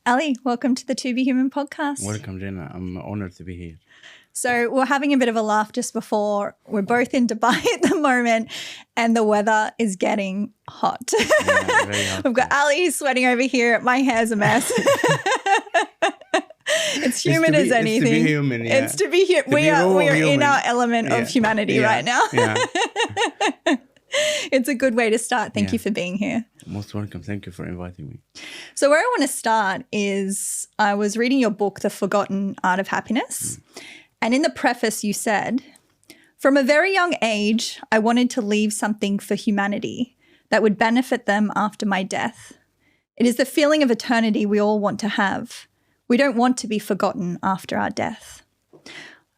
Ali, welcome to the To Be Human podcast. Welcome, Jennah. I'm honored to be here. So we're having a bit of a laugh just before. We're both in Dubai at the moment and the weather is getting hot. Yeah, very hot. We've got Ali sweating over here. My hair's a mess. It's humid as anything. It's to be human, yeah. It's to be human. We are in our element of humanity right now. Yeah. It's a good way to start. Thank you for being here. Most welcome. Thank you for inviting me. So where I want to start is I was reading your book, The Forgotten Art of Happiness. And in the preface you said, from a very young age, I wanted to leave something for humanity that would benefit them after my death. It is the feeling of eternity we all want to have. We don't want to be forgotten after our death. I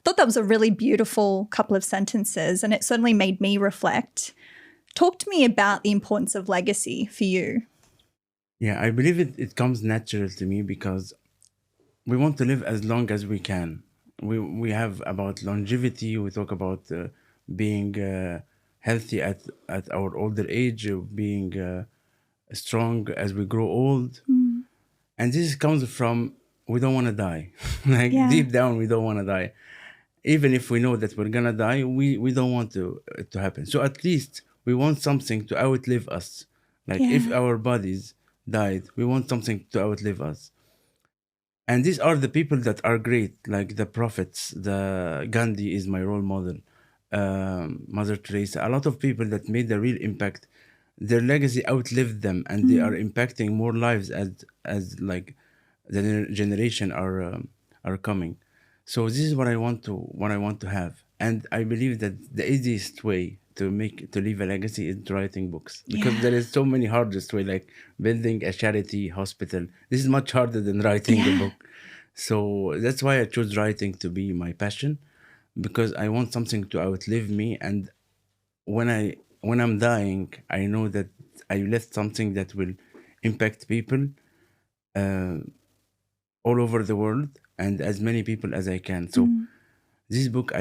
thought that was a really beautiful couple of sentences, and it certainly made me reflect. Talk to me about the importance of legacy for you. Yeah, I believe it comes natural to me because we want to live as long as we can. We have about longevity. We talk about being healthy at our older age, being strong as we grow old. And this comes from we don't want to die. Deep down, we don't want to die. Even if we know that we're going to die, we don't want it to happen. So at least we want something to outlive us. If our bodies died, we want something to outlive us. And these are the people that are great, like the prophets. The Gandhi is my role model. Mother Teresa. A lot of people that made a real impact. Their legacy outlived them, and they are impacting more lives as like the generation are coming. So this is what I want to have, and I believe that the easiest way to leave a legacy is writing books, because there is so many hardest way, like building a charity hospital. This is much harder than writing a book. So that's why I chose writing to be my passion, because I want something to outlive me. And when I'm dying, I know that I left something that will impact people all over the world, and as many people as I can. So this book,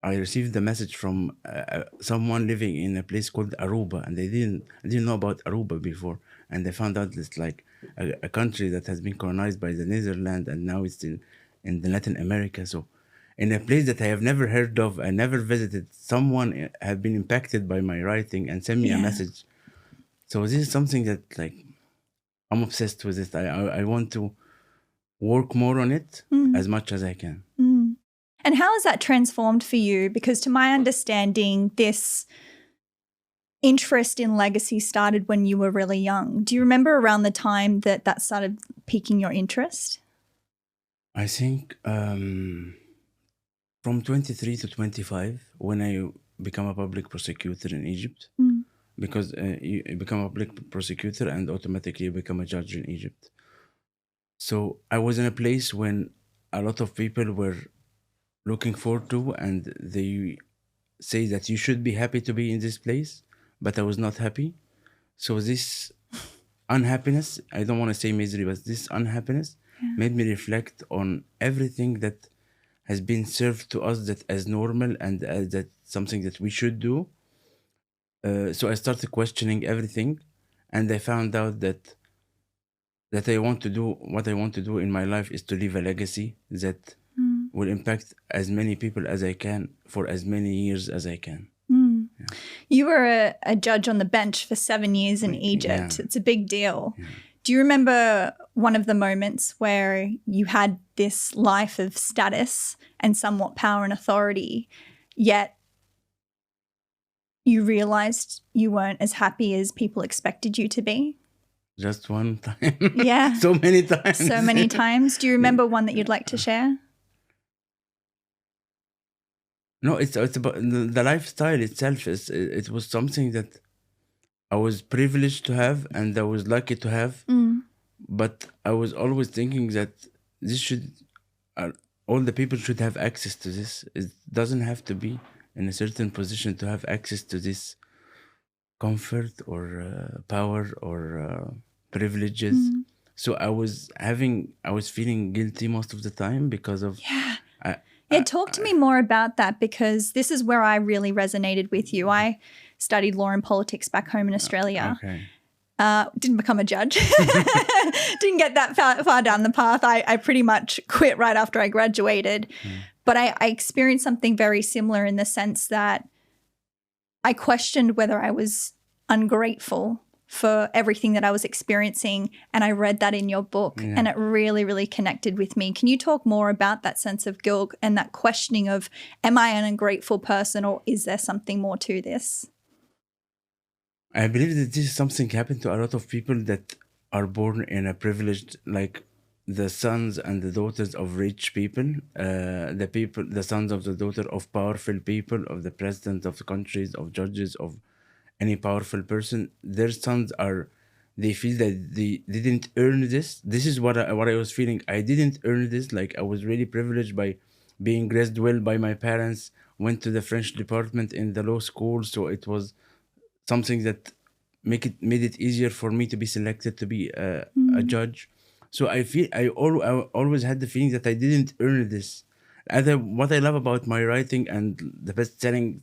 I received the message from someone living in a place called Aruba, and I didn't know about Aruba before, and I found out it's like a country that has been colonized by the Netherlands, and now it's in the Latin America. So in a place that I have never heard of, I never visited, someone have been impacted by my writing and sent me a message. So this is something that I'm obsessed with it. I want to work more on it as much as I can. And how has that transformed for you? Because to my understanding, this interest in legacy started when you were really young. Do you remember around the time that started piquing your interest? I think from 23 to 25, when I become a public prosecutor in Egypt, because you become a public prosecutor and automatically you become a judge in Egypt. So I was in a place when a lot of people were looking forward to, and they say that you should be happy to be in this place, but I was not happy. So this unhappiness, I don't want to say misery, but this unhappiness made me reflect on everything that has been served to us that as normal and as that something that we should do. So I started questioning everything, and I found out that I want to do what I want to do in my life is to leave a legacy that will impact as many people as I can for as many years as I can. You were a judge on the bench for 7 years in Egypt. It's a big deal. Do you remember one of the moments where you had this life of status and somewhat power and authority, yet you realized you weren't as happy as people expected you to be? Just one time. Yeah. So many times. So many times. Do you remember one that you'd like to share? No, it's about the lifestyle itself. It was something that I was privileged to have, and I was lucky to have. But I was always thinking that this should, all the people should have access to this. It doesn't have to be in a certain position to have access to this comfort or power or privileges. So I was feeling guilty most of the time because of. Talk to me more about that, because this is where I really resonated with you. I studied law and politics back home in Australia. Okay. Didn't become a judge. Didn't get that far down the path. I pretty much quit right after I graduated. But I experienced something very similar in the sense that I questioned whether I was ungrateful for everything that I was experiencing. And I read that in your book and it really, really connected with me. Can you talk more about that sense of guilt and that questioning of, am I an ungrateful person or is there something more to this? I believe that this is something happened to a lot of people that are born in a privileged, like the sons and the daughters of rich people, the sons of the daughter of powerful people, of the president of the countries, of judges, of any powerful person. Their sons are, they feel that they didn't earn this. This is what I was feeling. I didn't earn this. Like I was really privileged by being raised well by my parents. Went to the French department in the law school, so it was something that made it easier for me to be selected to be a judge. So I feel I always had the feeling that I didn't earn this. What I love about my writing and the best-selling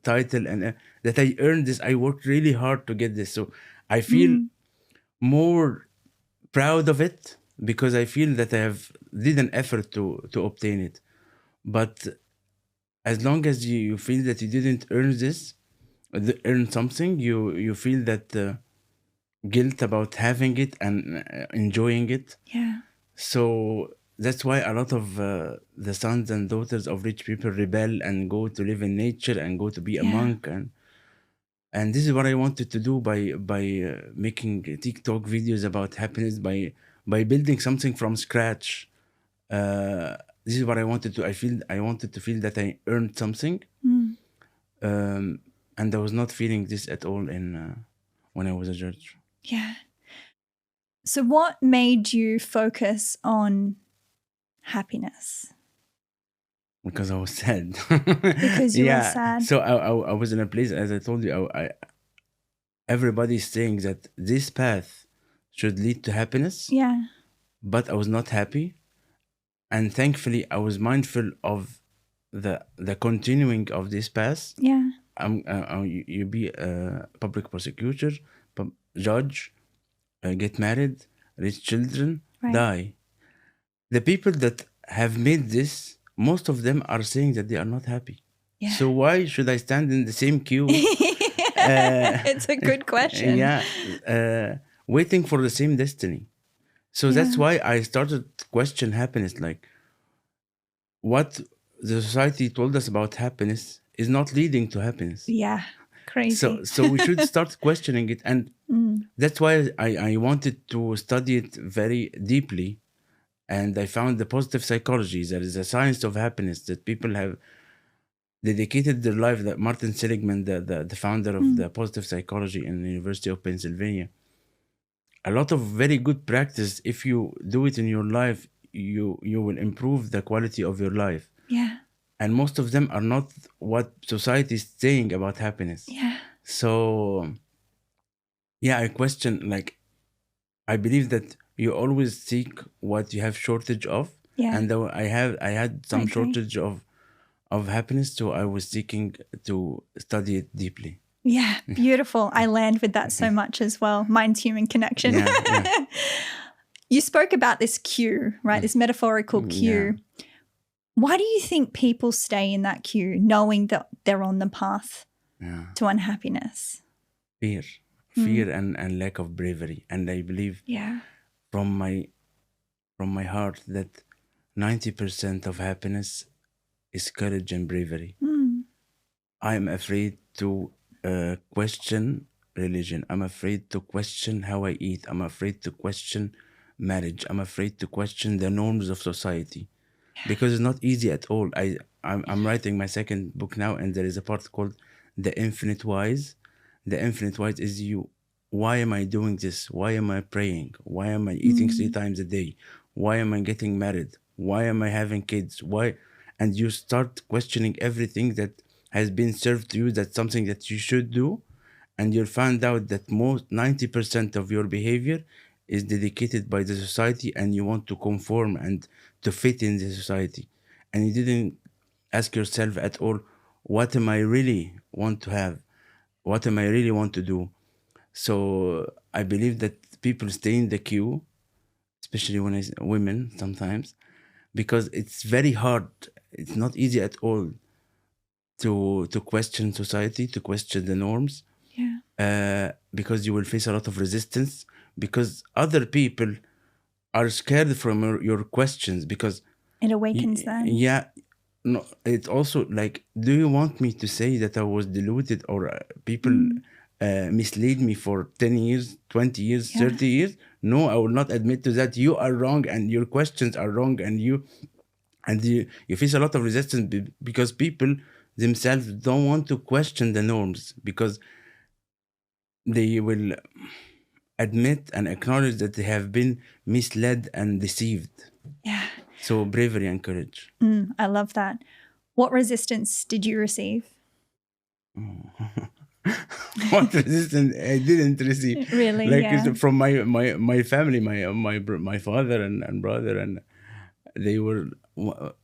title and that I earned this. I worked really hard to get this. So I feel more proud of it because I feel that I have did an effort to obtain it. But as long as you feel that you didn't earn this, earn something, you feel that guilt about having it and enjoying it. Yeah. So that's why a lot of the sons and daughters of rich people rebel and go to live in nature and go to be a monk, and this is what I wanted to do by making TikTok videos about happiness, by building something from scratch. This is what I wanted to. I wanted to feel that I earned something, and I was not feeling this at all in when I was a judge. Yeah. So what made you focus on happiness? Because I was sad. Because you were sad. So I was in a place, as I told you, everybody's saying that this path should lead to happiness. Yeah. But I was not happy. And thankfully, I was mindful of the continuing of this path. Yeah. You be a public prosecutor, judge, get married, raise children, die. The people that have made this, most of them are saying that they are not happy. Yeah. So why should I stand in the same queue? It's a good question. Waiting for the same destiny. So that's why I started to question happiness. Like, what the society told us about happiness is not leading to happiness. Yeah, crazy. So we should start questioning it. And that's why I wanted to study it very deeply. And I found the positive psychology. There is a science of happiness that people have dedicated their life. That Martin Seligman, the founder of the positive psychology in the University of Pennsylvania, a lot of very good practice. If you do it in your life, you will improve the quality of your life. Yeah. And most of them are not what society is saying about happiness. Yeah. So, I question, like, I believe that you always seek what you have shortage of. Yeah. And though I had some shortage of happiness, so I was seeking to study it deeply. Yeah, beautiful. I land with that so much as well. Mind's human connection. Yeah. You spoke about this queue, right? This metaphorical queue. Yeah. Why do you think people stay in that queue knowing that they're on the path to unhappiness? Fear and lack of bravery. And I believe from my heart that 90% of happiness is courage and bravery. I'm afraid to question religion. I'm afraid to question how I eat. I'm afraid to question marriage. I'm afraid to question the norms of society, because it's not easy at all. I'm writing my second book now, and there is a part called The Infinite Whys. The Infinite Whys is you. Why am I doing this? Why am I praying? Why am I eating 3 times a day? Why am I getting married? Why am I having kids? Why? And you start questioning everything that has been served to you. That's something that you should do. And you'll find out that 90% of your behavior is dedicated by the society, and you want to conform and to fit in the society. And you didn't ask yourself at all, what am I really want to have? What am I really want to do? So I believe that people stay in the queue, especially when it's women sometimes, because it's very hard. It's not easy at all to question society, to question the norms, because you will face a lot of resistance, because other people are scared from your questions, because It awakens them. yeah, no, it's also like, do you want me to say that I was deluded, or people mislead me for 10 years, 20 years, 30 years? No, I will not admit to that. You are wrong and your questions are wrong, and you face a lot of resistance because people themselves don't want to question the norms, because they will admit and acknowledge that they have been misled and deceived. Yeah. So bravery and courage. I love that. What resistance did you receive? What resistance I didn't receive? Really? Like Yeah. from my family, my father and brother, and they were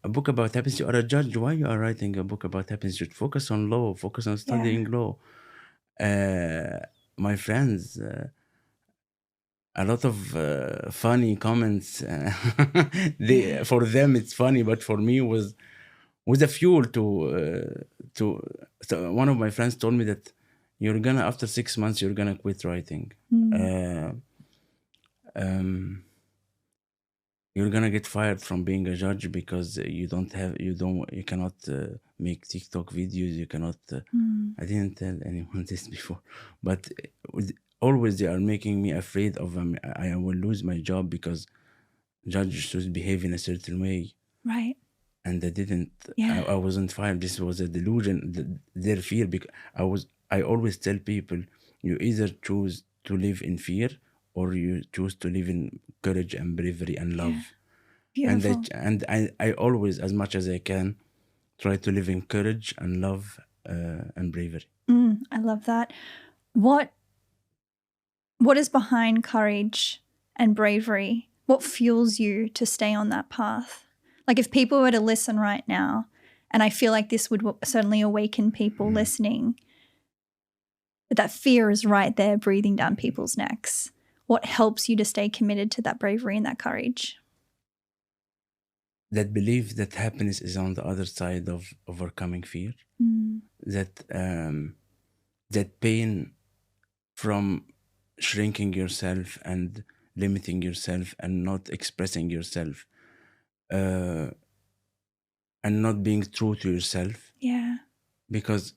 a book about happiness. You are a judge. Why you are writing a book about happiness? You should focus on law. Focus on studying law. My friends. A lot of funny comments. For them it's funny, but for me was a fuel to. So one of my friends told me that after 6 months you're gonna quit writing. You're gonna get fired from being a judge because you cannot make TikTok videos. You cannot. I didn't tell anyone this before, but always they are making me afraid of I will lose my job because judges should behave in a certain way. Right. And they didn't. Yeah. I wasn't fired. This was a delusion. Their fear. Because I always tell people, you either choose to live in fear or you choose to live in courage and bravery and love. Beautiful. And I always, as much as I can, try to live in courage and love and bravery. I love that. What is behind courage and bravery? What fuels you to stay on that path? Like if people were to listen right now, and I feel like this would certainly awaken people listening, but that fear is right there breathing down people's necks. What helps you to stay committed to that bravery and that courage? That belief that happiness is on the other side of overcoming fear. That pain from shrinking yourself and limiting yourself and not expressing yourself and not being true to yourself. Yeah. Because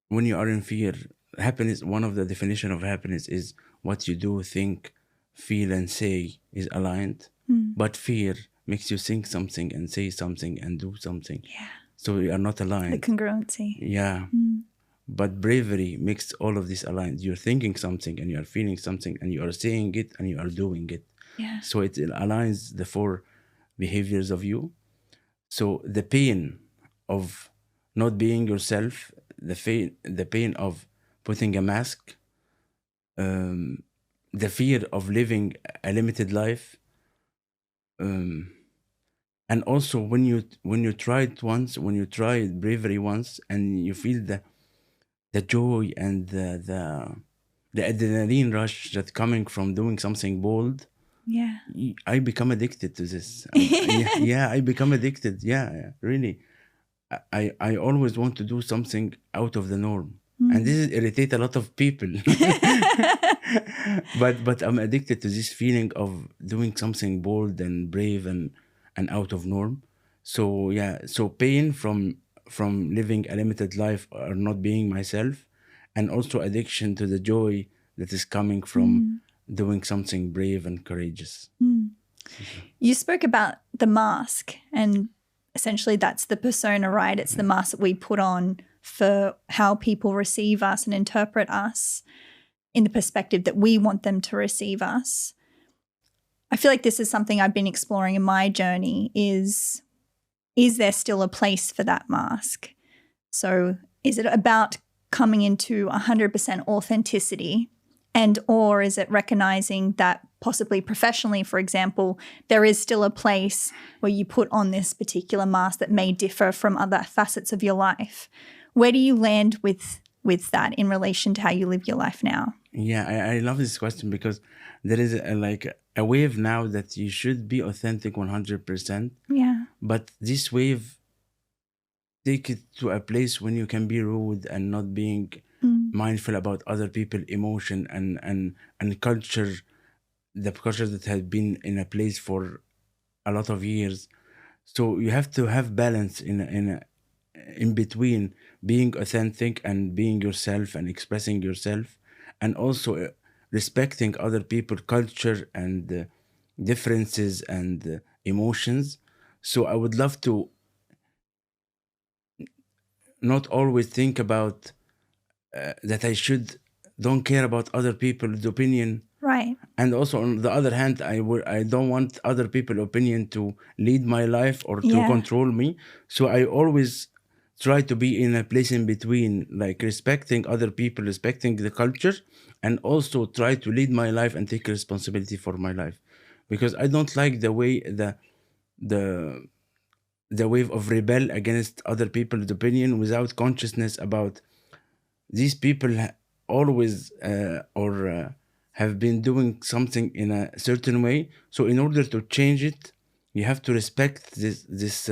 when you are in fear, happiness, one of the definition of happiness is what you do, think, feel and say is aligned. But fear makes you think something and say something and do something. Yeah. So you are not aligned. The congruency. Yeah. But bravery makes all of this aligned. You're thinking something and you are feeling something and you are saying it and you are doing it. Yeah. So it aligns the four behaviors of you. So the pain of not being yourself, the pain of putting a mask, the fear of living a limited life, and also when you try bravery once and you feel the joy and the adrenaline rush that coming from doing something bold. Yeah. I become addicted to this. I become addicted. Yeah, really. I always want to do something out of the norm. And this irritates a lot of people. but I'm addicted to this feeling of doing something bold and brave and out of norm. So so pain from living a limited life or not being myself, and also addiction to the joy that is coming from doing something brave and courageous. You spoke about the mask, and essentially that's the persona, right? It's the mask that we put on for how people receive us and interpret us in the perspective that we want them to receive us. I feel like this is something I've been exploring in my journey is there still a place for that mask? So is it about coming into 100% authenticity, and or is it recognizing that possibly professionally, for example, there is still a place where you put on this particular mask that may differ from other facets of your life? Where do you land with that in relation to how you live your life now? Yeah, I love this question because there is like a wave now that you should be authentic 100%, Yeah. but this wave take it to a place when you can be rude and not being Mm. mindful about other people emotion and culture, the culture that has been in a place for a lot of years. So you have to have balance in between being authentic and being yourself and expressing yourself, and also respecting other people culture and differences and emotions. So I would love to not always think about that I should don't care about other people's opinion. Right. And also on the other hand, I don't want other people's opinion to lead my life or to Yeah. control me. So I always try to be in a place in between, like respecting other people, respecting the culture, and also try to lead my life and take responsibility for my life. Because I don't like the way the the wave of rebel against other people's opinion without consciousness about these people always have been doing something in a certain way. So in order to change it, you have to respect this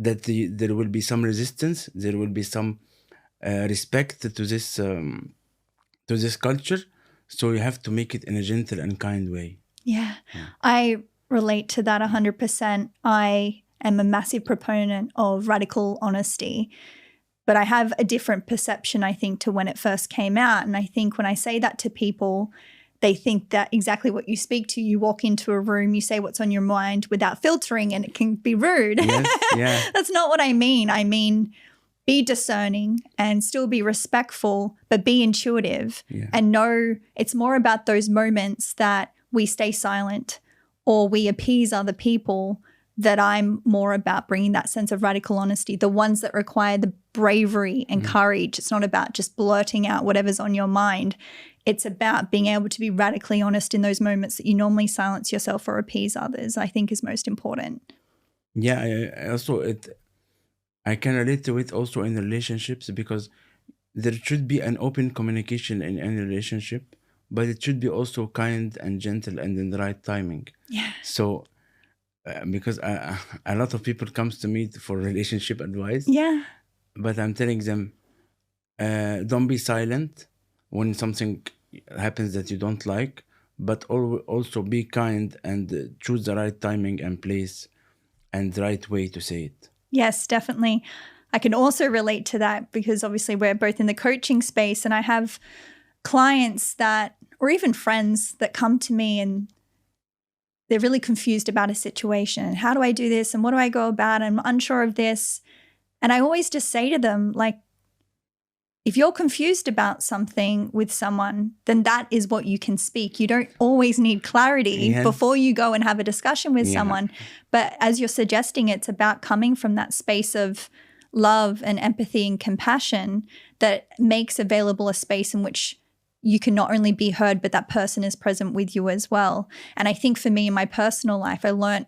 that there will be some resistance, there will be some respect to this culture. So you have to make it in a gentle and kind way. Yeah. I relate to that 100%. I am a massive proponent of radical honesty, but I have a different perception, I think, to when it first came out. And I think when I say that to people, they think that exactly what you speak to. You walk into a room, you say what's on your mind without filtering, and it can be rude. Yes, yeah. That's not what I mean. I mean, be discerning and still be respectful, but be intuitive and know it's more about those moments that we stay silent or we appease other people, that I'm more about bringing that sense of radical honesty, the ones that require the bravery and courage. It's not about just blurting out whatever's on your mind. It's about being able to be radically honest in those moments that you normally silence yourself or appease others, I think is most important. Yeah, I also I can relate to it also in relationships, because there should be an open communication in any relationship, but it should be also kind and gentle and in the right timing. Yeah. So because a lot of people comes to me for relationship advice, Yeah. but I'm telling them, don't be silent when something happens that you don't like, but also be kind and choose the right timing and place and the right way to say it. Yes, definitely. I can also relate to that because obviously we're both in the coaching space, and I have clients that, or even friends that come to me and they're really confused about a situation. How do I do this? And what do I go about? I'm unsure of this. And I always just say to them, like, if you're confused about something with someone, then that is what you can speak. You don't always need clarity before you go and have a discussion with someone. But as you're suggesting, it's about coming from that space of love and empathy and compassion that makes available a space in which you can not only be heard, but that person is present with you as well. And I think for me in my personal life, I learned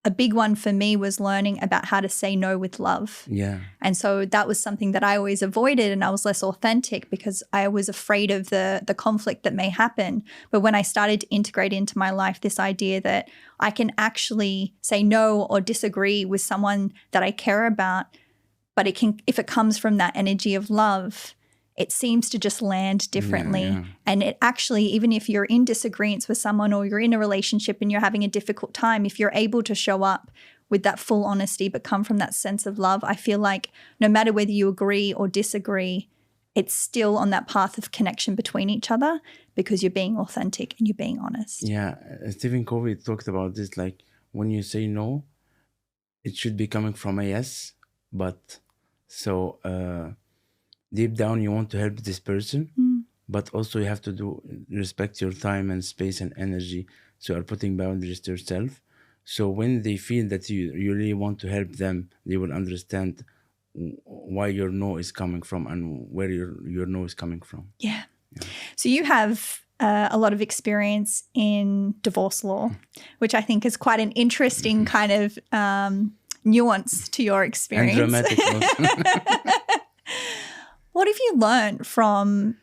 a big one for me was learning about how to say no with love. Yeah. And so that was something that I always avoided, and I was less authentic because I was afraid of the conflict that may happen. But when I started to integrate into my life this idea that I can actually say no or disagree with someone that I care about, but it can, if it comes from that energy of love, it seems to just land differently. Yeah. And it actually, even if you're in disagreements with someone or you're in a relationship and you're having a difficult time, if you're able to show up with that full honesty but come from that sense of love, I feel like no matter whether you agree or disagree, it's still on that path of connection between each other because you're being authentic and you're being honest. Yeah. Stephen Covey talked about this, like when you say no, it should be coming from a yes, but so deep down you want to help this person, but also you have to respect your time and space and energy. So you're putting boundaries to yourself. So when they feel that you really want to help them, they will understand why your no is coming from and where your no is coming from. Yeah. So you have a lot of experience in divorce law, which I think is quite an interesting kind of nuance to your experience. And dramatic also. What have you learned from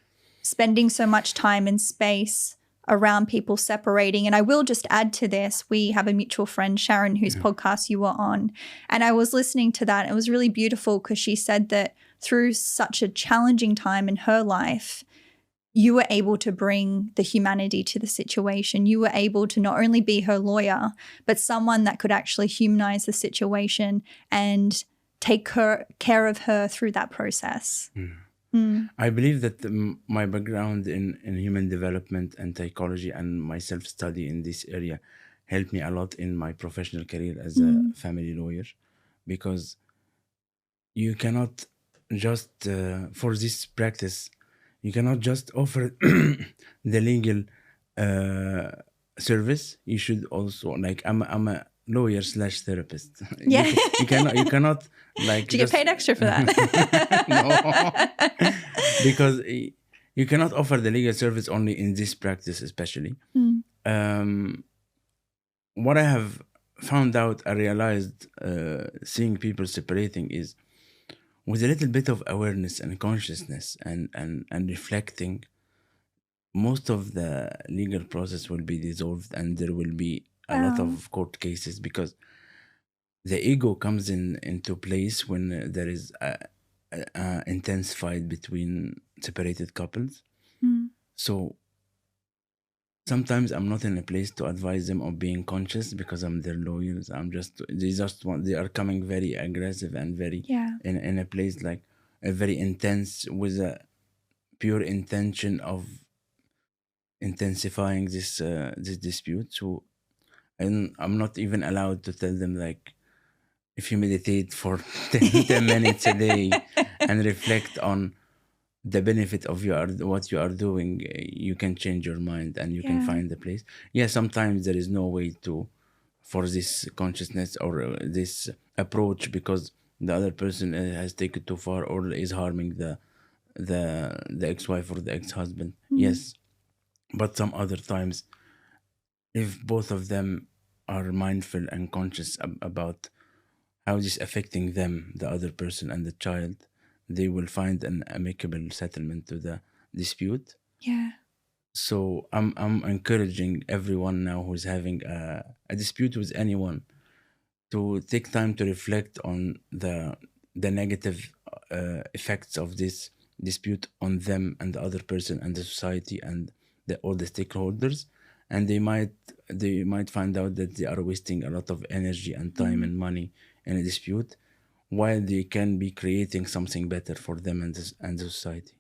spending so much time and space around people separating. And I will just add to this, we have a mutual friend, Sharon, whose podcast you were on. And I was listening to that. It was really beautiful because she said that through such a challenging time in her life, you were able to bring the humanity to the situation. You were able to not only be her lawyer, but someone that could actually humanize the situation and take care of her through that process. I believe that my background in human development and psychology and my self-study in this area helped me a lot in my professional career as a family lawyer, because you cannot just, for this practice, you cannot just offer the legal service. You should also, like, I'm a lawyer / therapist. Yeah. you cannot like. Do you get paid extra for that? No, because you cannot offer the legal service only in this practice, especially. What I have found out, I realized, seeing people separating is, with a little bit of awareness and consciousness and reflecting, most of the legal process will be dissolved, and there will be a lot of court cases, because the ego comes into place when there is a intense fight between separated couples. So sometimes I'm not in a place to advise them of being conscious, because I'm their lawyers. They are coming very aggressive and very in a place like a very intense, with a pure intention of intensifying this dispute. So I'm not even allowed to tell them, like, if you meditate for 10 minutes a day and reflect on the benefit of what you are doing, you can change your mind and you can find the place. Sometimes there is no way for this consciousness or this approach, because the other person has taken too far or is harming the ex-wife or the ex-husband. Yes, but some other times, if both of them are mindful and conscious about how this is affecting them, the other person and the child, they will find an amicable settlement to the dispute. Yeah. So I'm encouraging everyone now who's having a dispute with anyone to take time to reflect on the negative effects of this dispute on them and the other person and the society and all the stakeholders, and they might find out that they are wasting a lot of energy and time and money in a dispute, while they can be creating something better for them and the society.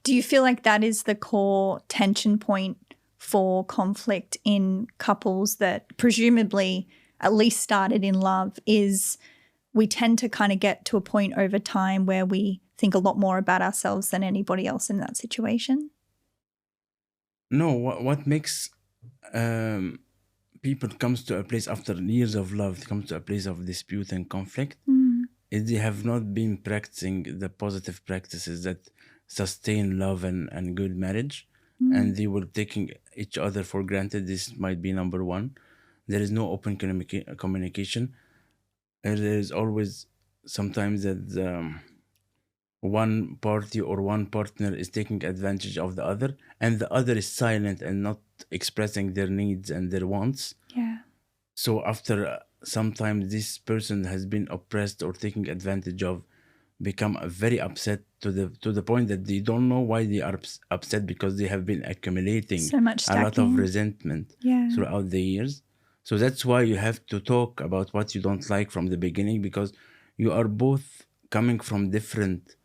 Do you feel like that is the core tension point for conflict in couples that presumably at least started in love, is we tend to kind of get to a point over time where we think a lot more about ourselves than anybody else in that situation? No, what makes people comes to a place after years of love, comes to a place of dispute and conflict, is they have not been practicing the positive practices that sustain love and good marriage, and they were taking each other for granted. This might be number one. There is no open communication. There is always sometimes that one party or one partner is taking advantage of the other, and the other is silent and not expressing their needs and their wants. Yeah. So after sometimes this person has been oppressed or taken advantage of, become very upset to the point that they don't know why they are upset, because they have been accumulating so much a lot of resentment Yeah. throughout the years. So that's why you have to talk about what you don't like from the beginning, because you are both coming from different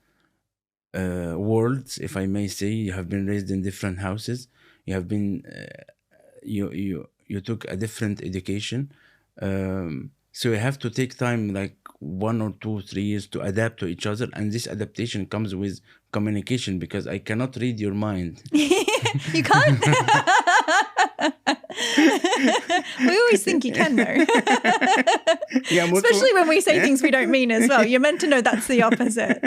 worlds, if I may say. You have been raised in different houses. You have been you took a different education. So you have to take time, like 1 or 2, 3 years, to adapt to each other, and this adaptation comes with communication, because I cannot read your mind. You can't? We always think you can, though. Yeah, especially when we say things we don't mean as well. You're meant to know that's the opposite.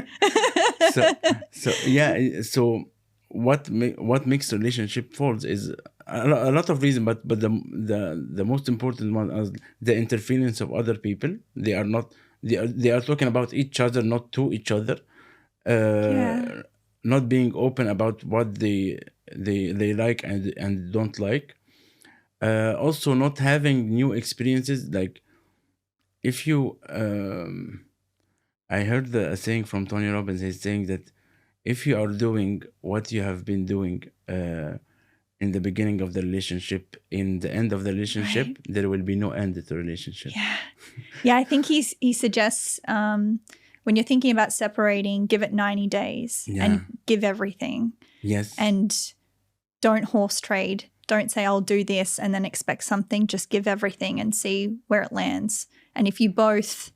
So what makes relationship falls is a lot of reasons, but the most important one is the interference of other people. They are talking about each other, not to each other. not being open about what they like and don't like. Also, not having new experiences. Like if you, I heard a saying from Tony Robbins. He's saying that if you are doing what you have been doing in the beginning of the relationship, in the end of the relationship, Right. there will be no end to the relationship. Yeah, I think he suggests when you're thinking about separating, give it 90 days Yeah. and give everything. Yes. And don't horse trade. Don't say, I'll do this and then expect something. Just give everything and see where it lands. And if you both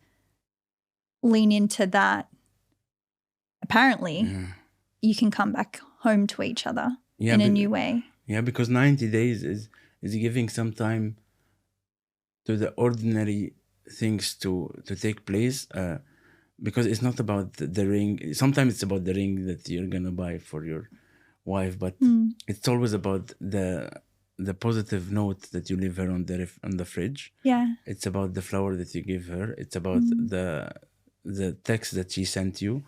lean into that, apparently, you can come back home to each other in a new way. Yeah, because 90 days is giving some time to the ordinary things to take place. Because it's not about the ring. Sometimes it's about the ring that you're gonna buy for your wife, but it's always about the positive note that you leave her on the fridge. Yeah. It's about the flower that you give her. It's about the text that she sent you.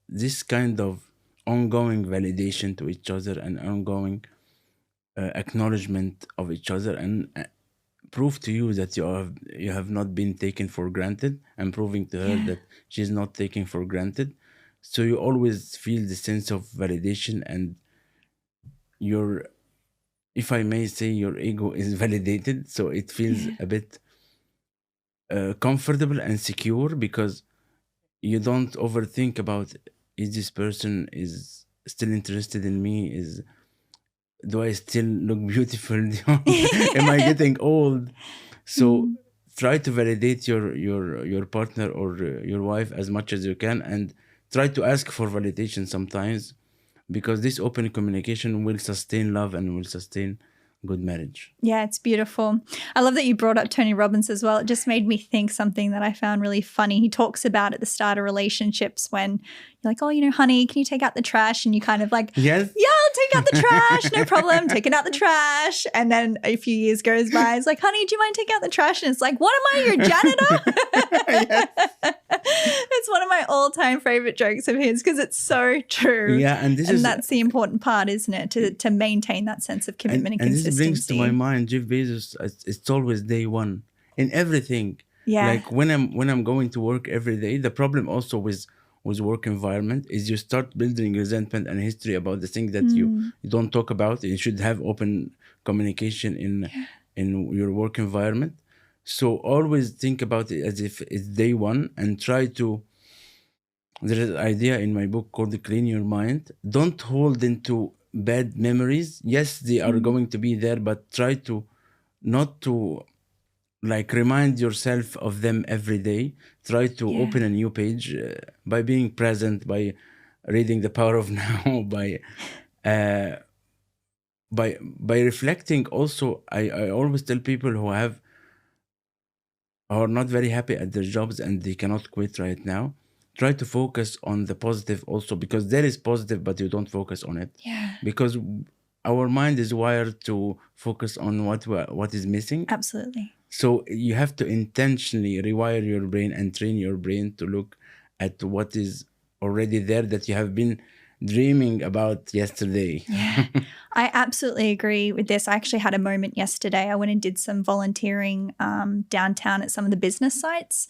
This kind of ongoing validation to each other and ongoing acknowledgement of each other, and prove to you that you have not been taken for granted, and proving to her that she's not taken for granted. So you always feel the sense of validation, and your, if I may say, your ego is validated. So it feels a bit comfortable and secure, because you don't overthink about, is this person is still interested in me? Do I still look beautiful? Am I getting old? So try to validate your partner or your wife as much as you can, and try to ask for validation sometimes, because this open communication will sustain love and will sustain good marriage. Yeah, it's beautiful. I love that you brought up Tony Robbins as well. It just made me think something that I found really funny. He talks about at the start of relationships when you're like, oh, honey, can you take out the trash? And you kind of like, yes, yeah, I'll take out the trash. No problem. Taking out the trash. And then a few years goes by. It's like, honey, do you mind taking out the trash? And it's like, what am I, your janitor? It's one of my all-time favorite jokes of his, because it's so true. Yeah, and that's the important part, isn't it? To maintain that sense of commitment and consistency. This brings to my mind Jeff Bezos. It's always day one in everything. Yeah. Like when I'm going to work every day, the problem also with work environment is you start building resentment and history about the thing that you don't talk about. You should have open communication in your work environment. So always think about it as if it's day one, and try to. There is an idea in my book called Clean Your Mind. Don't hold into bad memories. Yes, they are going to be there, but try to not to remind yourself of them every day. Try to open a new page by being present, by reading The Power of Now, by reflecting. Also, I always tell people who are not very happy at their jobs and they cannot quit right now, try to focus on the positive also, because there is positive, but you don't focus on it. Yeah. Because our mind is wired to focus on what is missing. Absolutely. So you have to intentionally rewire your brain and train your brain to look at what is already there that you have been dreaming about yesterday. Yeah, I absolutely agree with this. I actually had a moment yesterday. I went and did some volunteering downtown at some of the business sites,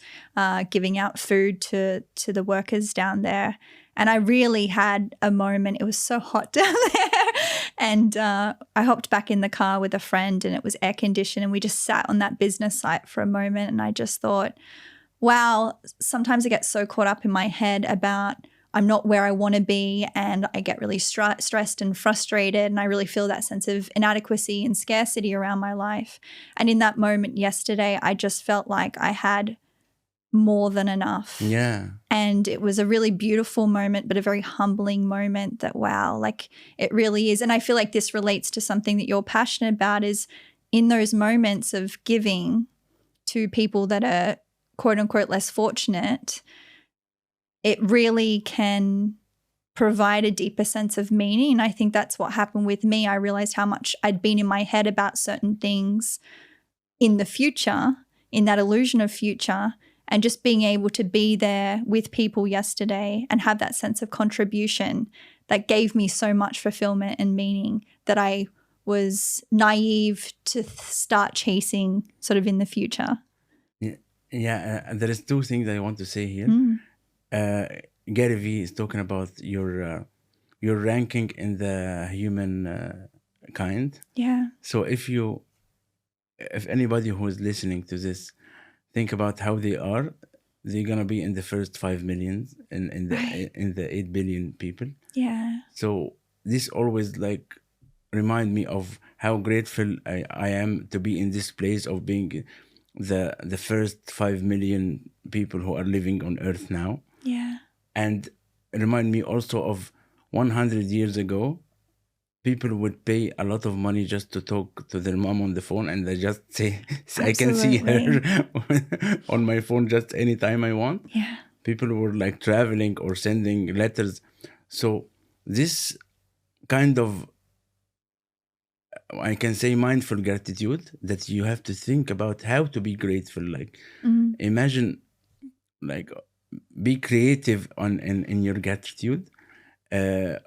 giving out food to the workers down there. And I really had a moment. It was so hot down there. And I hopped back in the car with a friend, and it was air conditioned, and we just sat on that business site for a moment. And I just thought, wow, sometimes I get so caught up in my head about I'm not where I want to be, and I get really stressed and frustrated, and I really feel that sense of inadequacy and scarcity around my life. And in that moment yesterday, I just felt like I had more than enough. Yeah. And it was a really beautiful moment, but a very humbling moment that, wow, it really is. And I feel like this relates to something that you're passionate about, is in those moments of giving to people that are quote unquote less fortunate, it really can provide a deeper sense of meaning. And I think that's what happened with me. I realized how much I'd been in my head about certain things in the future, in that illusion of future. And just being able to be there with people yesterday and have that sense of contribution that gave me so much fulfillment and meaning that I was naive to start chasing sort of in the future. Yeah, there is two things I want to say here. Gary Vee is talking about your ranking in the human kind. Yeah. So if anybody who is listening to this think about how they're gonna be in the first 5 million in the 8 billion people. Yeah. So this always like remind me of how grateful I am to be in this place of being the first 5 million people who are living on Earth now. Yeah. And remind me also of 100 years ago, people would pay a lot of money just to talk to their mom on the phone, and they just say, I can see her on my phone just anytime I want. Yeah. People were like traveling or sending letters. So this kind of, I can say, mindful gratitude, that you have to think about how to be grateful. Like imagine, like be creative in your gratitude.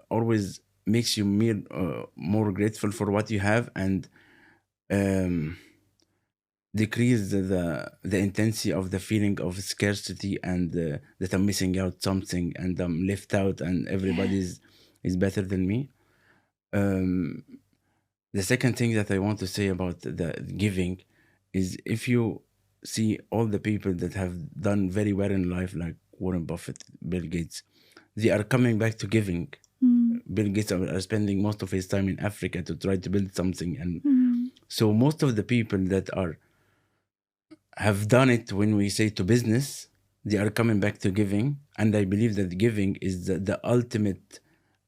Always makes you more grateful for what you have, and decrease the intensity of the feeling of scarcity and that I'm missing out something and I'm left out and everybody's is better than me. The second thing that I want to say about the giving is, if you see all the people that have done very well in life, like Warren Buffett, Bill Gates, they are coming back to giving. Bill Gates are spending most of his time in Africa to try to build something. And so most of the people that have done it, when we say to business, they are coming back to giving. And I believe that giving is the ultimate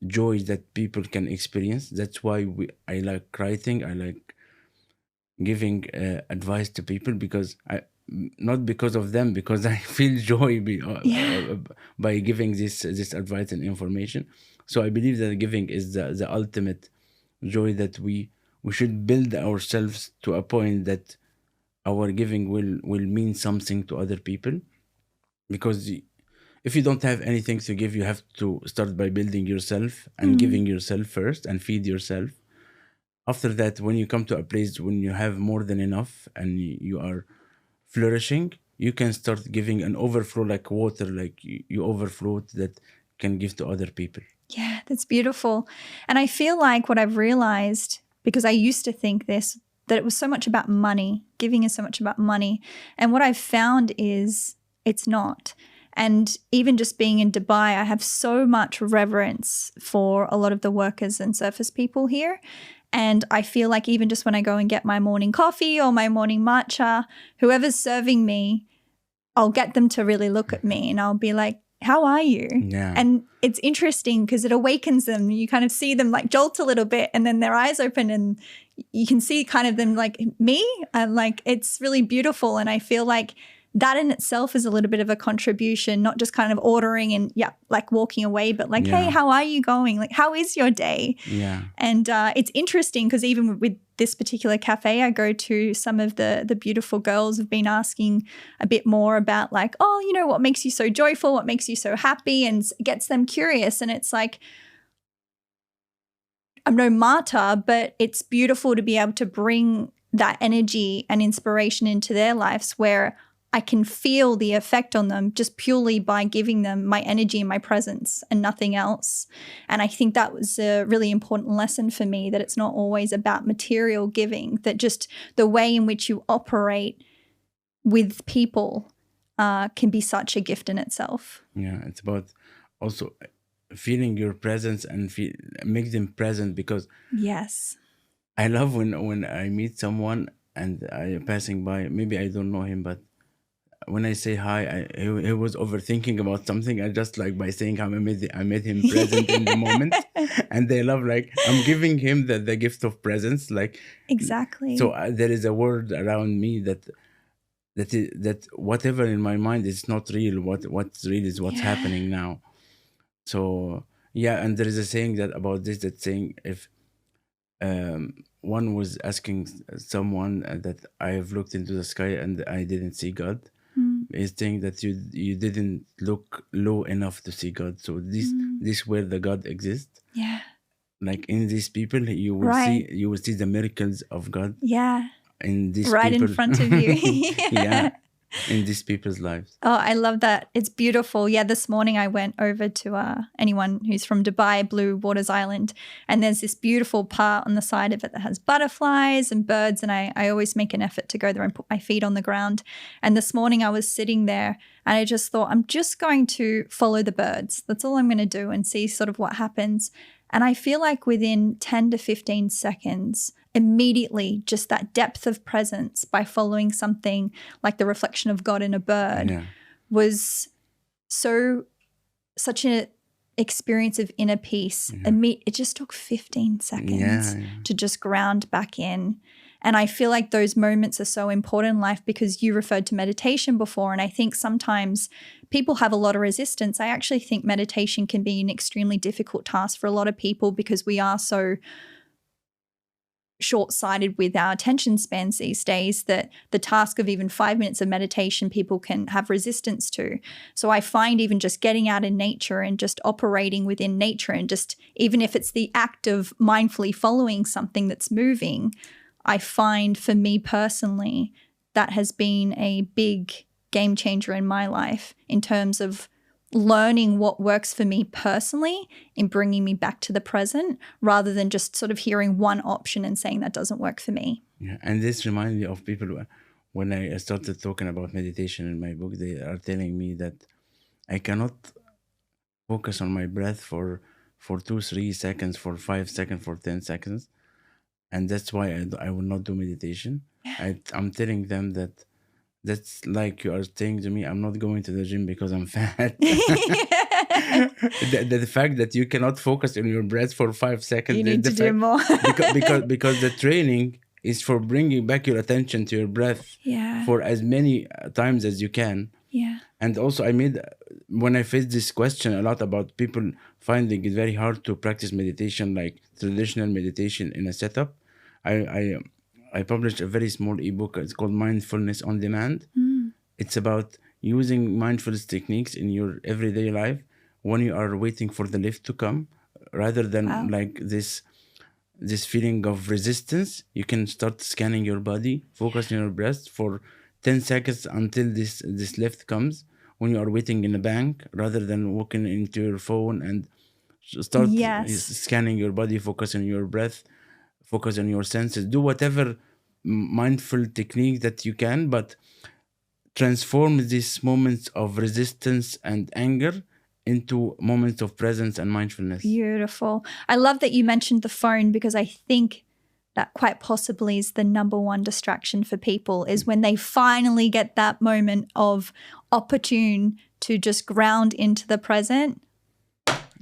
joy that people can experience. That's why I like writing. I like giving advice to people, because not because of them, because I feel joy by giving this advice and information. So I believe that giving is the ultimate joy, that we should build ourselves to a point that our giving will mean something to other people. Because if you don't have anything to give, you have to start by building yourself and giving yourself first and feed yourself. After that, when you come to a place when you have more than enough and you are flourishing, you can start giving an overflow, like water, like you overflow, that can give to other people. Yeah, that's beautiful. And I feel like what I've realized, because I used to think this, that it was so much about money. Giving is so much about money. And what I've found is it's not. And even just being in Dubai, I have so much reverence for a lot of the workers and surface people here. And I feel like even just when I go and get my morning coffee or my morning matcha, whoever's serving me, I'll get them to really look at me and I'll be like, how are you? Yeah. And it's interesting because it awakens them. You kind of see them like jolt a little bit and then their eyes open and you can see kind of them like, me? And like, it's really beautiful. And I feel like that in itself is a little bit of a contribution, not just kind of ordering and like walking away, but like, hey, how are you going? Like, how is your day? Yeah. And it's interesting because even with this particular cafe I go to, some of the beautiful girls have been asking a bit more about like, oh, you know, what makes you so joyful? What makes you so happy? And gets them curious. And it's like, I'm no martyr, but it's beautiful to be able to bring that energy and inspiration into their lives where I can feel the effect on them just purely by giving them my energy and my presence and nothing else. And I think that was a really important lesson for me, that it's not always about material giving, that just the way in which you operate with people can be such a gift in itself. Yeah, it's about also feeling your presence and make them present, because yes, I love when I meet someone and I passing by, maybe I don't know him, but when I say hi, he was overthinking about something. I just like by saying hi, I made him present in the moment, and they love, like, I'm giving him the gift of presence, like exactly. So there is a word around me that whatever in my mind is not real. What's real is what's happening now. So and there is a saying that about this, that saying, if one was asking someone that I have looked into the sky and I didn't see God. is saying that you didn't look low enough to see God. So this where the God exists. Yeah. Like in these people, Right. you will see the miracles of God Yeah. in these Right people. in front of you. Yeah, in these people's lives. Oh, I love that. It's beautiful. Yeah, this morning I went over to anyone who's from Dubai, Blue Waters Island, and there's this beautiful part on the side of it that has butterflies and birds, and I always make an effort to go there and put my feet on the ground. And this morning I was sitting there and I just thought, I'm just going to follow the birds. That's all I'm going to do and see sort of what happens. And I feel like within 10 to 15 seconds, immediately just that depth of presence by following something like the reflection of God in a bird Yeah. was such an experience of inner peace. It just took 15 seconds to just ground back in. And I feel like those moments are so important in life because you referred to meditation before. And I think sometimes people have a lot of resistance. I actually think meditation can be an extremely difficult task for a lot of people because we are so short-sighted with our attention spans these days that the task of even 5 minutes of meditation people can have resistance to. So I find even just getting out in nature and just operating within nature and just even if it's the act of mindfully following something that's moving, I find for me personally that has been a big game changer in my life in terms of learning what works for me personally in bringing me back to the present rather than just sort of hearing one option and saying that doesn't work for me. Yeah, and this reminds me of people when I started talking about meditation in my book. They are telling me that I cannot focus on my breath for 2-3 seconds, for 5 seconds, for 10 seconds, and that's why I will not do meditation. I'm telling them that that's like you are saying to me, I'm not going to the gym because I'm fat. The fact that you cannot focus on your breath for 5 seconds. You need to do more. because the training is for bringing back your attention to your breath for as many times as you can. Yeah. And also when I faced this question a lot about people finding it very hard to practice meditation, like traditional meditation in a setup, I published a very small ebook. It's called Mindfulness on Demand. It's about using mindfulness techniques in your everyday life when you are waiting for the lift to come, rather than like this feeling of resistance. You can start scanning your body, focus on your breath for 10 seconds until this lift comes when you are waiting in a bank, rather than walking into your phone and start scanning your body, focus on your breath, focus on your senses, do whatever mindful technique that you can, but transform these moments of resistance and anger into moments of presence and mindfulness. Beautiful. I love that you mentioned the phone because I think that quite possibly is the number one distraction for people is when they finally get that moment of opportune to just ground into the present.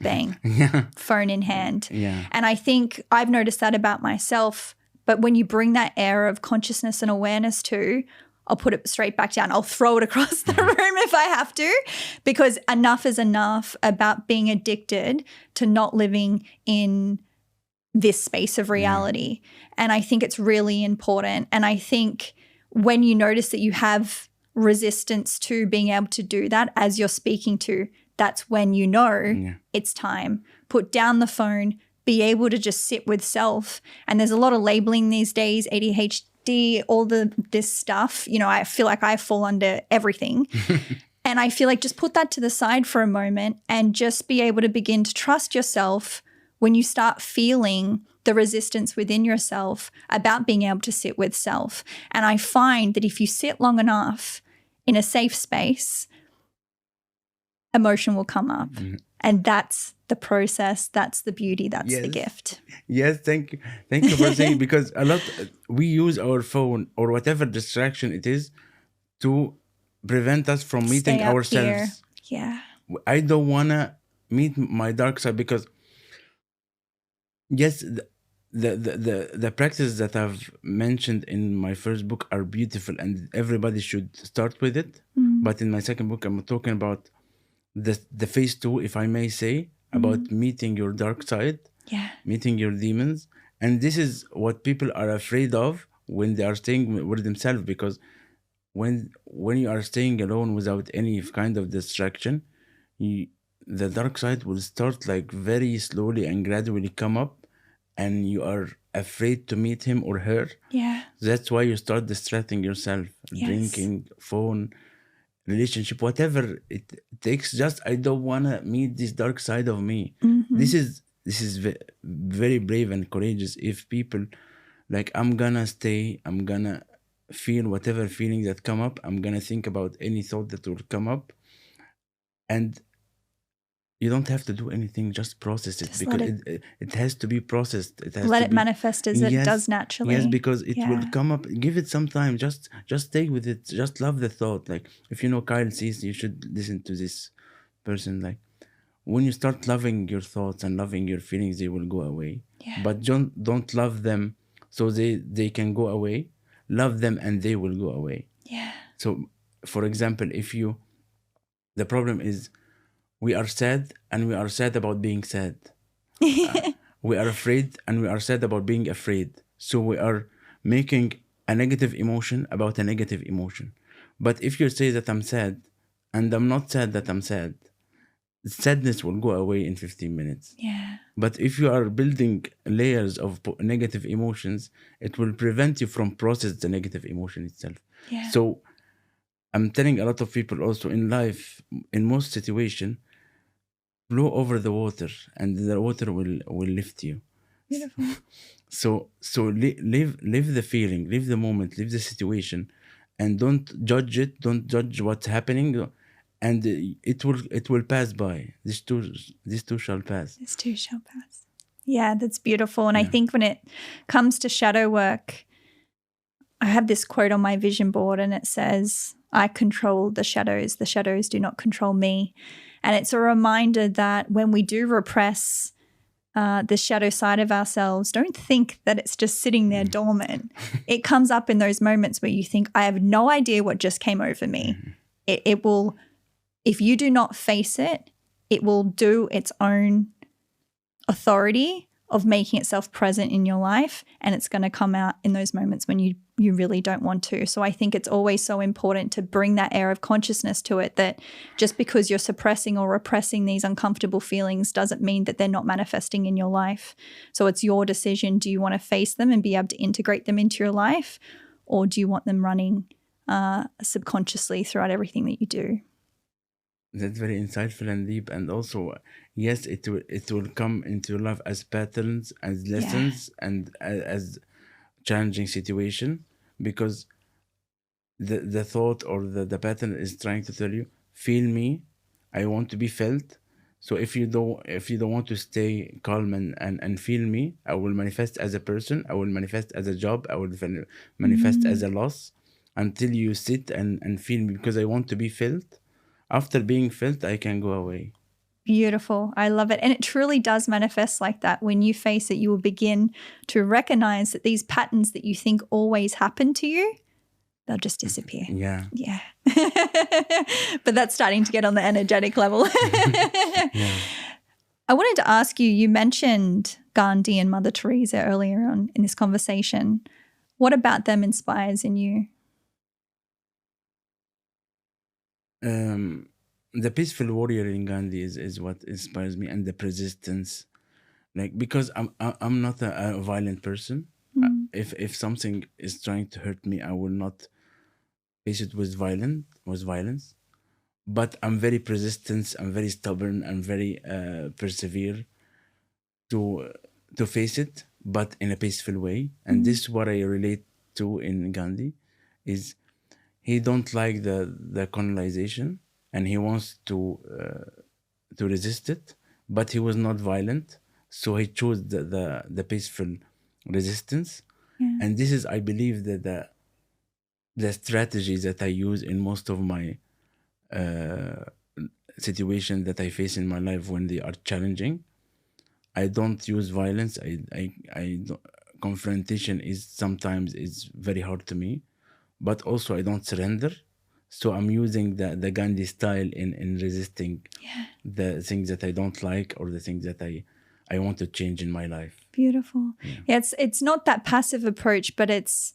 Bang, phone in hand. Yeah. And I think I've noticed that about myself. But when you bring that air of consciousness and awareness to, I'll put it straight back down. I'll throw it across the room if I have to, because enough is enough about being addicted to not living in this space of reality. And I think it's really important. And I think when you notice that you have resistance to being able to do that as you're speaking to, that's when you know it's time. Put down the phone, be able to just sit with self. And there's a lot of labeling these days, ADHD, all this stuff. You know, I feel like I fall under everything. And I feel like just put that to the side for a moment and just be able to begin to trust yourself when you start feeling the resistance within yourself about being able to sit with self. And I find that if you sit long enough in a safe space, emotion will come up. And that's the process. That's the beauty. That's the gift. Yes, thank you. Thank you for saying, because a lot, we use our phone or whatever distraction it is to prevent us from meeting ourselves. Yeah. I don't want to meet my dark side because, yes, the practices that I've mentioned in my first book are beautiful and everybody should start with it. But in my second book, I'm talking about the phase 2, if I may say, about meeting your dark side, meeting your demons. And this is what people are afraid of when they are staying with themselves, because when you are staying alone without any kind of distraction, you, the dark side will start like very slowly and gradually come up, and you are afraid to meet him or her. Yeah. That's why you start distracting yourself, Yes. drinking, phone, relationship, whatever it takes. Just I don't wanna meet this dark side of me. This is very brave and courageous. If people like, I'm gonna stay, I'm gonna feel whatever feeling that come up. I'm gonna think about any thought that will come up, and you don't have to do anything. Just process it, Just because let it has to be processed. It has Let to it be manifest as it does naturally. Yes, because it will Yeah. come up. Give it some time. Just stay with it. Just love the thought. Like, if you know Kyle sees, you should listen to this person. Like, when you start loving your thoughts and loving your feelings, they will go away. Yeah. But don't love them so they can go away. Love them and they will go away. Yeah. So, for example, if you, the problem is, we are sad and we are sad about being sad. We are afraid and we are sad about being afraid. So we are making a negative emotion about a negative emotion. But if you say that I'm sad and I'm not sad that I'm sad, sadness will go away in 15 minutes. Yeah. But if you are building layers of negative emotions, it will prevent you from process the negative emotion itself. Yeah. So I'm telling a lot of people also in life, in most situation, blow over the water and the water will lift you. Beautiful. Live the feeling, live the moment, live the situation, and don't judge it. Don't judge what's happening, and it will pass by. This too shall pass. This too shall pass. Yeah, that's beautiful. And I think when it comes to shadow work, I have this quote on my vision board and it says, I control the shadows do not control me. And it's a reminder that when we do repress the shadow side of ourselves, don't think that it's just sitting there dormant. It comes up in those moments where you think, I have no idea what just came over me. It will, if you do not face it, it will do its own authority of making itself present in your life, and it's going to come out in those moments when you really don't want to. So I think it's always so important to bring that air of consciousness to it, that just because you're suppressing or repressing these uncomfortable feelings doesn't mean that they're not manifesting in your life. So it's your decision. Do you want to face them and be able to integrate them into your life, or do you want them running subconsciously throughout everything that you do? That's very insightful and deep. And also, yes, it will come into your life as patterns, as lessons, and as challenging situation, because the thought or the pattern is trying to tell you, feel me, I want to be felt. So if you don't want to stay calm and feel me, I will manifest as a person, I will manifest as a job, I will manifest as a loss, until you sit and feel me, because I want to be felt. After being felt, I can go away. Beautiful. I love it. And it truly does manifest like that. When you face it, you will begin to recognize that these patterns that you think always happen to you, they'll just disappear. Yeah. Yeah. But that's starting to get on the energetic level. Yeah. I wanted to ask you, you mentioned Gandhi and Mother Teresa earlier on in this conversation. What about them inspires in you? The peaceful warrior in Gandhi is what inspires me, and the persistence. Like, because I'm not a violent person. If something is trying to hurt me, I will not face it with violence. But I'm very persistent. I'm very stubborn. I'm very persevere to face it, but in a peaceful way. And this is what I relate to in Gandhi, is he don't like the colonization, and he wants to resist it, but he was not violent, so he chose the peaceful resistance. And this is, I believe, that the strategy that I use in most of my situations that I face in my life when they are challenging. I don't use violence. I don't, confrontation is sometimes is very hard to me, but also I don't surrender. So I'm using the Gandhi style in resisting the things that I don't like, or the things that I want to change in my life. Beautiful. Yeah, it's not that passive approach, but it's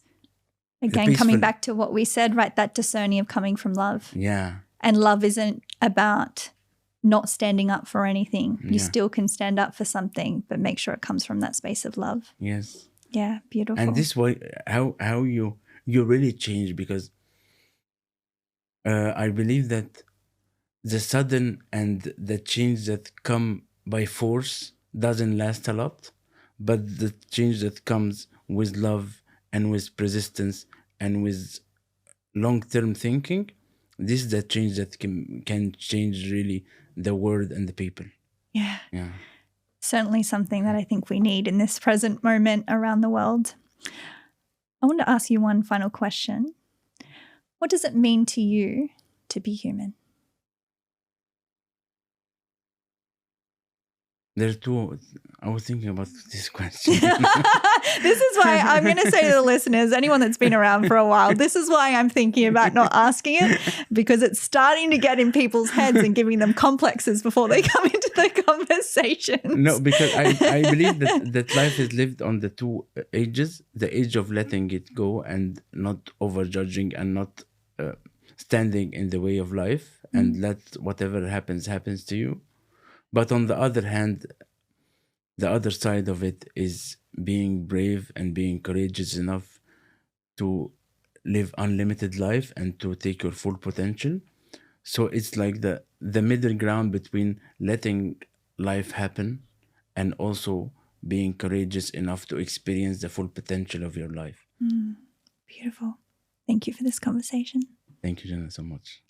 Again, coming back to what we said, right? That discerning of coming from love. Yeah. And love isn't about not standing up for anything. You still can stand up for something, but make sure it comes from that space of love. Yes. Yeah, beautiful. And this way, how you really change, because I believe that the sudden and the change that come by force doesn't last a lot, but the change that comes with love and with persistence and with long-term thinking, this is the change that can change really the world and the people. Yeah. Yeah. Certainly something that I think we need in this present moment around the world. I want to ask you one final question. What does it mean to you to be human? There's two. I was thinking about this question. This is why I'm going to say to the listeners, anyone that's been around for a while, this is why I'm thinking about not asking it, because it's starting to get in people's heads and giving them complexes before they come into the conversation. No, because I believe that life is lived on the two ages, the age of letting it go and not overjudging and not standing in the way of life and let whatever happens to you. But on the other hand, the other side of it is being brave and being courageous enough to live unlimited life and to take your full potential. So it's like the middle ground between letting life happen and also being courageous enough to experience the full potential of your life. Beautiful. Thank you for this conversation. Thank you, Jennah, so much.